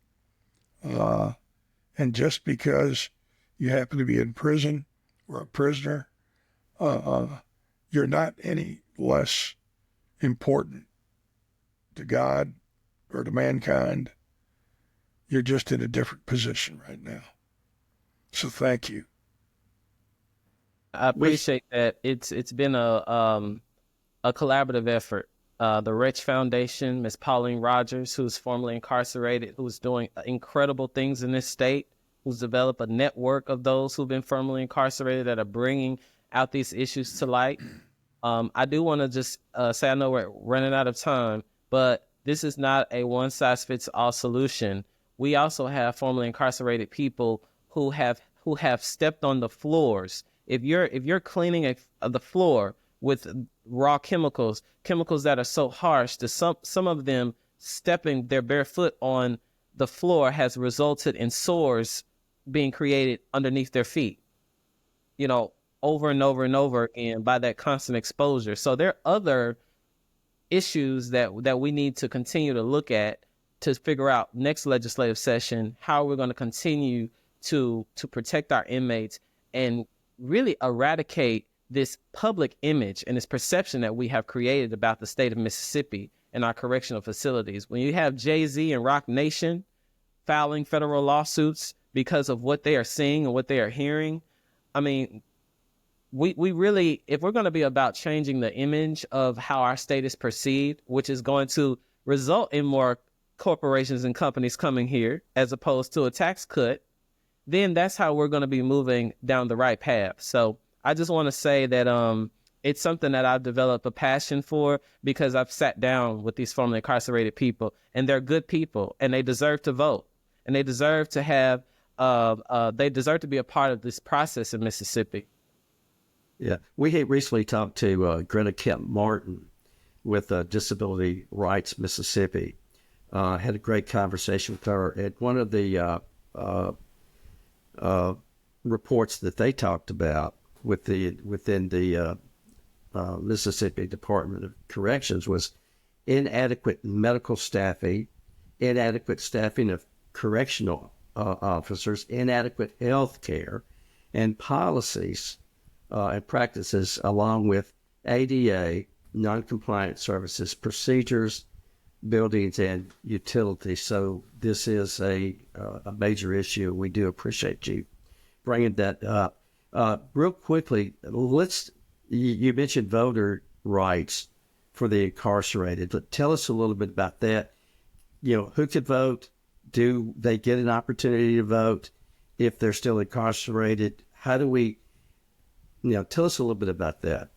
Speaker 2: And just because you happen to be in prison or a prisoner, you're not any less important to God or to mankind. You're just in a different position right now. So thank you.
Speaker 3: I appreciate that. It's been a collaborative effort. The Wretch Foundation, Ms. Pauline Rogers, who's formerly incarcerated, who's doing incredible things in this state, who's developed a network of those who've been formerly incarcerated that are bringing out these issues to light. I do want to just say, I know we're running out of time, but this is not a one-size-fits-all solution. We also have formerly incarcerated people who have stepped on the floors. If you're cleaning the floor with raw chemicals that are so harsh that some of them stepping their bare foot on the floor has resulted in sores being created underneath their feet, over and over and over again by that constant exposure. So there are other issues that we need to continue to look at to figure out next legislative session how we're going to continue to protect our inmates and really eradicate this public image and this perception that we have created about the state of Mississippi and our correctional facilities. When you have Jay-Z and Rock Nation filing federal lawsuits because of what they are seeing and what they are hearing, I mean, we really, if we're going to be about changing the image of how our state is perceived, which is going to result in more corporations and companies coming here as opposed to a tax cut, then that's how we're going to be moving down the right path. So I just want to say that it's something that I've developed a passion for because I've sat down with these formerly incarcerated people, and they're good people, and they deserve to vote, and they deserve to have they deserve to be a part of this process in Mississippi.
Speaker 1: Yeah, we had recently talked to Greta Kemp Martin, with Disability Rights Mississippi. Had a great conversation with her. And one of the reports that they talked about within the Mississippi Department of Corrections was inadequate medical staffing, inadequate staffing of correctional officers, inadequate health care, and policies and practices, along with ADA, non-compliant services, procedures, buildings, and utilities. So this is a major issue. We do appreciate you bringing that up. Real quickly, you mentioned voter rights for the incarcerated. But tell us a little bit about that. Who could vote? Do they get an opportunity to vote if they're still incarcerated? How do we, tell us a little bit about that.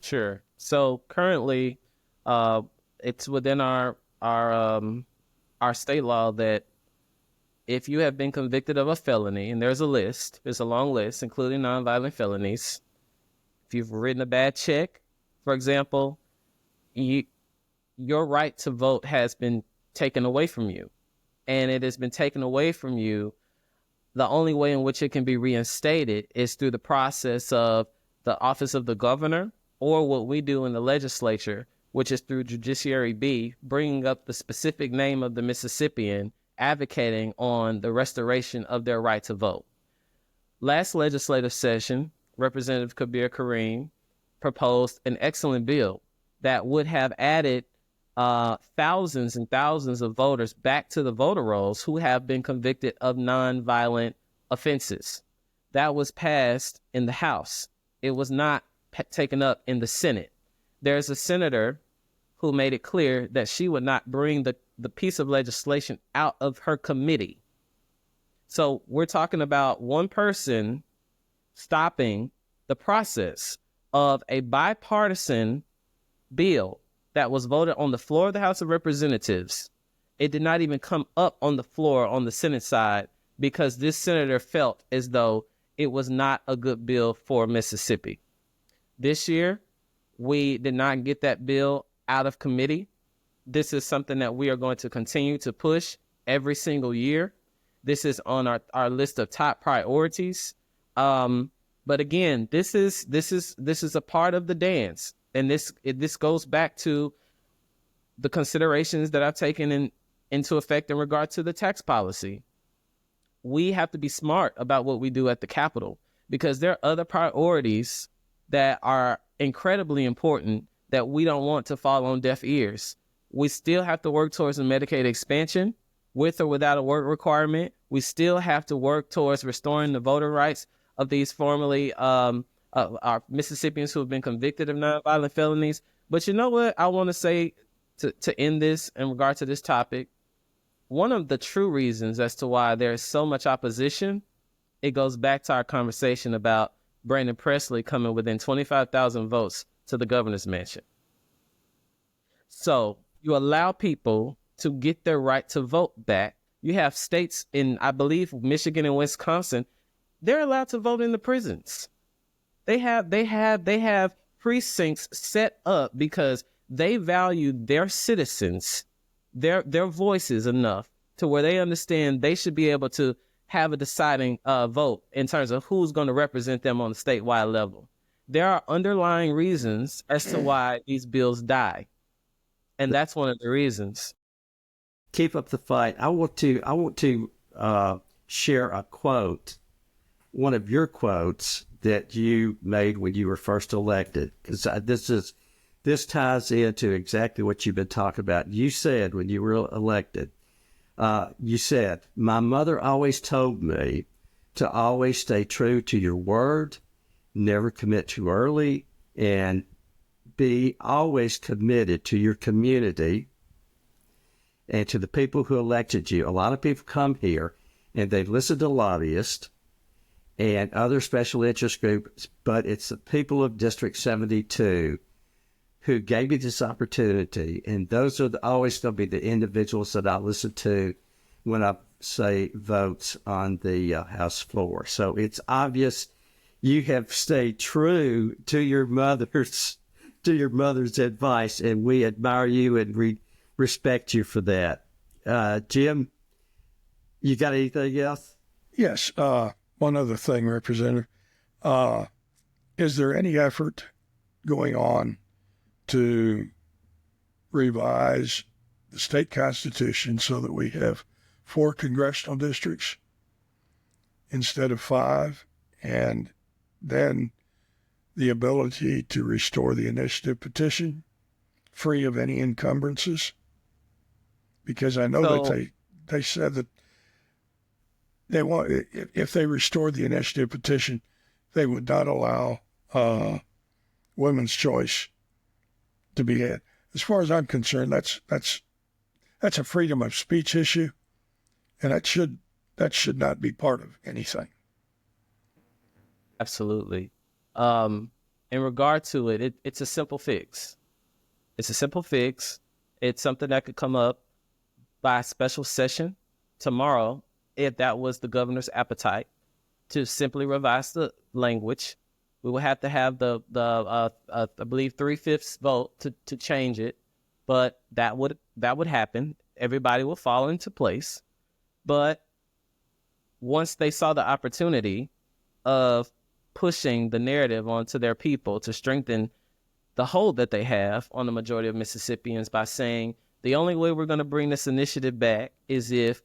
Speaker 3: Sure. So currently, it's within our state law that if you have been convicted of a felony, and there's a long list, including nonviolent felonies. If you've written a bad check, for example, your right to vote has been taken away from you. And it has been taken away from you. The only way in which it can be reinstated is through the process of the office of the governor, or what we do in the legislature, which is through Judiciary B, bringing up the specific name of the Mississippian, advocating on the restoration of their right to vote. Last legislative session, Representative Kareem proposed an excellent bill that would have added thousands and thousands of voters back to the voter rolls who have been convicted of nonviolent offenses. That was passed in the House. It was not taken up in the Senate. There's a senator who made it clear that she would not bring the piece of legislation out of her committee. So we're talking about one person stopping the process of a bipartisan bill that was voted on the floor of the House of Representatives. It did not even come up on the floor on the Senate side because this senator felt as though it was not a good bill for Mississippi. This year, we did not get that bill out of committee. This is something that we are going to continue to push every single year. This is on our list of top priorities. But again, this is a part of the dance. And this goes back to the considerations that I've taken into effect in regard to the tax policy. We have to be smart about what we do at the Capitol because there are other priorities that are incredibly important that we don't want to fall on deaf ears. We still have to work towards a Medicaid expansion with or without a work requirement. We still have to work towards restoring the voter rights of these formerly our Mississippians who have been convicted of nonviolent felonies. But you know what I want to say to end this in regard to this topic? One of the true reasons as to why there is so much opposition, it goes back to our conversation about Brandon Presley coming within 25,000 votes to the governor's mansion. So you allow people to get their right to vote back. You have states in, I believe, Michigan and Wisconsin, they're allowed to vote in the prisons. They have precincts set up because they value their citizens, their voices enough to where they understand they should be able to have a deciding vote in terms of who's going to represent them on the statewide level. There are underlying reasons as to why these bills die. And that's one of the reasons.
Speaker 1: Keep up the fight. I want to share a quote, one of your quotes that you made when you were first elected, because this ties into exactly what you've been talking about. You said when you were elected, you said, "My mother always told me to always stay true to your word, never commit too early, and be always committed to your community and to the people who elected you." A lot of people come here and they listen to lobbyists and other special interest groups, but it's the people of District 72 who gave me this opportunity, and those are always going to be the individuals that I listen to when I say votes on the House floor. So it's obvious you have stayed true to your mother's to your mother's advice, and we admire you and respect you for that. Jim, you got anything else?
Speaker 2: Yes. One other thing, Representative. Is there any effort going on to revise the state constitution so that we have 4 congressional districts instead of 5, and then the ability to restore the initiative petition free of any encumbrances? Because I know that they said that they want, if they restored the initiative petition, they would not allow women's choice to be had. As far as I'm concerned, that's a freedom of speech issue, and that should not be part of anything.
Speaker 3: Absolutely. In regard to it, it's a simple fix. It's a simple fix. It's something that could come up by a special session tomorrow if that was the governor's appetite to simply revise the language. We would have to have the I believe 3/5 vote to change it, but that would happen. Everybody will fall into place. But once they saw the opportunity of pushing the narrative onto their people to strengthen the hold that they have on the majority of Mississippians by saying the only way we're going to bring this initiative back is if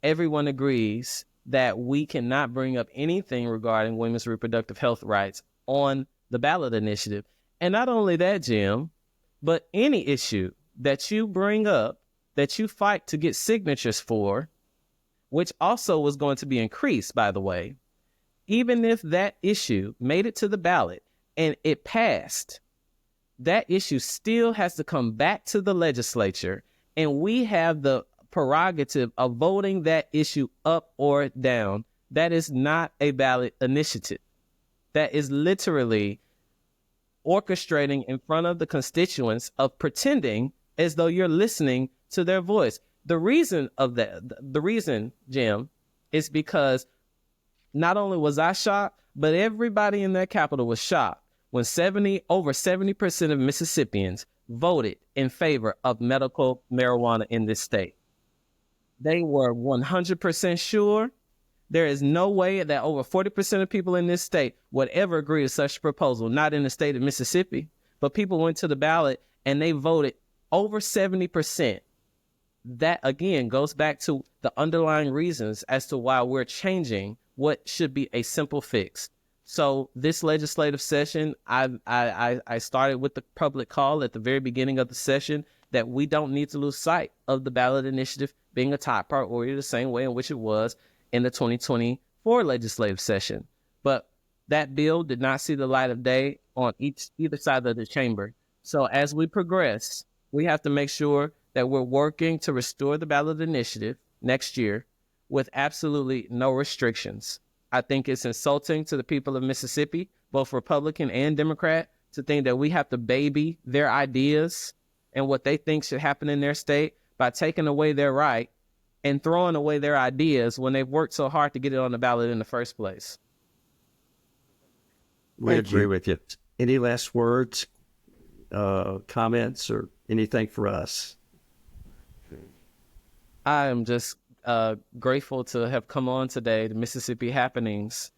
Speaker 3: everyone agrees that we cannot bring up anything regarding women's reproductive health rights on the ballot initiative. And not only that, Jim, but any issue that you bring up, that you fight to get signatures for, which also was going to be increased, by the way, even if that issue made it to the ballot and it passed, that issue still has to come back to the legislature, and we have the prerogative of voting that issue up or down. That is not a ballot initiative. That is literally orchestrating in front of the constituents of pretending as though you're listening to their voice. The reason, Jim, is because not only was I shocked, but everybody in that Capitol was shocked when over 70% of Mississippians voted in favor of medical marijuana in this state. They were 100% sure. There is no way that over 40% of people in this state would ever agree to such a proposal, not in the state of Mississippi. But people went to the ballot and they voted over 70%. That, again, goes back to the underlying reasons as to why we're changing what should be a simple fix. So this legislative session, I started with the public call at the very beginning of the session that we don't need to lose sight of the ballot initiative being a top priority the same way in which it was in the 2024 legislative session. But that bill did not see the light of day on either side of the chamber. So as we progress, we have to make sure that we're working to restore the ballot initiative next year with absolutely no restrictions. I think it's insulting to the people of Mississippi, both Republican and Democrat, to think that we have to baby their ideas and what they think should happen in their state by taking away their right and throwing away their ideas when they've worked so hard to get it on the ballot in the first place.
Speaker 1: We agree with you. Any last words, comments, or anything for us?
Speaker 3: I am just grateful to have come on today to Mississippi Happenings.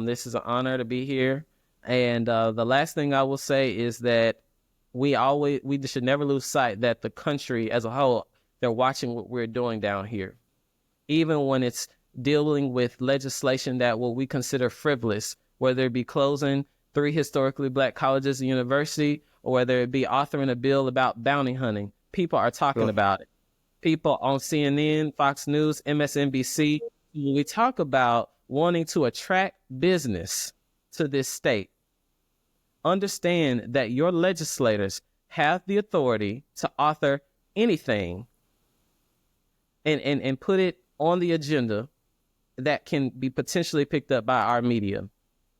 Speaker 3: This is an honor to be here. And the last thing I will say is that we should never lose sight that the country as a whole, they're watching what we're doing down here. Even when it's dealing with legislation that what we consider frivolous, whether it be closing 3 historically black colleges and universities, or whether it be authoring a bill about bounty hunting, people are talking about it. People on CNN, Fox News, MSNBC, we talk about wanting to attract business to this state. Understand that your legislators have the authority to author anything and put it on the agenda that can be potentially picked up by our media.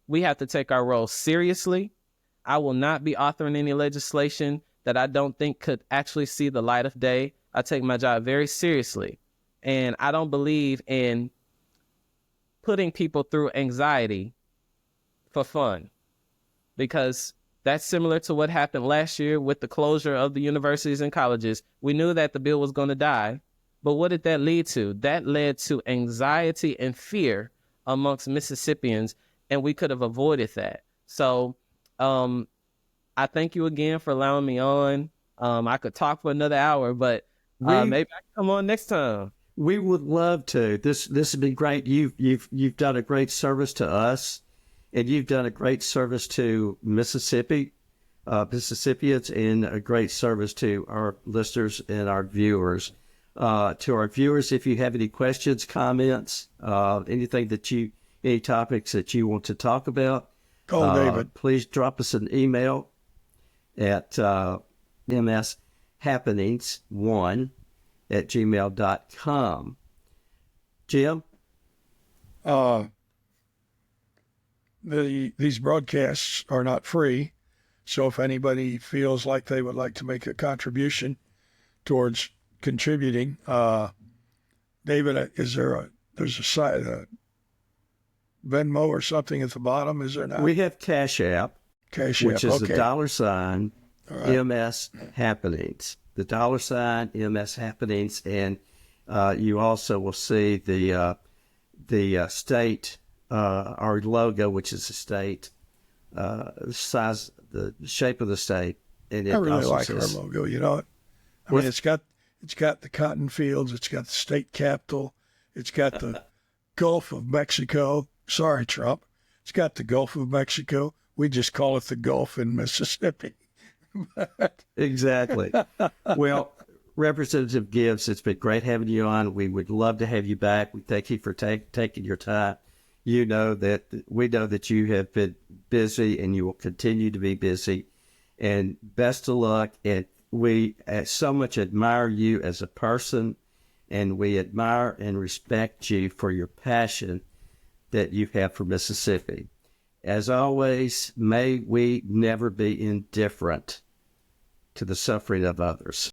Speaker 3: We have to take our role seriously. I will not be authoring any legislation that I don't think could actually see the light of day. I take my job very seriously, and I don't believe in putting people through anxiety for fun, because That's similar to what happened last year with the closure of the universities and colleges. We knew that the bill was going to die, but what did that lead to? That led to anxiety and fear amongst Mississippians, and we could have avoided that. So I thank you again for allowing me on. I could talk for another hour, but maybe I can come on next time.
Speaker 1: We would love to. This has been great. You've done a great service to us, and you've done a great service to Mississippians, and a great service to our listeners and our viewers. To our viewers, if you have any questions, comments, any topics that you want to talk about,
Speaker 2: David,
Speaker 1: please drop us an email at mshappenings1@gmail.com. Jim?
Speaker 2: These broadcasts are not free, so if anybody feels like they would like to make a contribution towards contributing, David, there's a site, Venmo or something at the bottom, is there not?
Speaker 1: We have Cash App, which is the $ MS Happenings. The $ MS Happenings, and you also will see the state, our logo, which is the state, size, the shape of the state. And
Speaker 2: I really like our logo. You know, I mean, it's got the cotton fields, it's got the state capitol, it's got the Gulf of Mexico. Sorry, Trump. It's got the Gulf of Mexico. We just call it the Gulf in Mississippi.
Speaker 1: Exactly. Well, Representative Gibbs, it's been great having you on. We would love to have you back. We thank you for taking your time. We know that you have been busy and you will continue to be busy. And best of luck. And we so much admire you as a person, and we admire and respect you for your passion that you have for Mississippi. As always, may we never be indifferent to the suffering of others.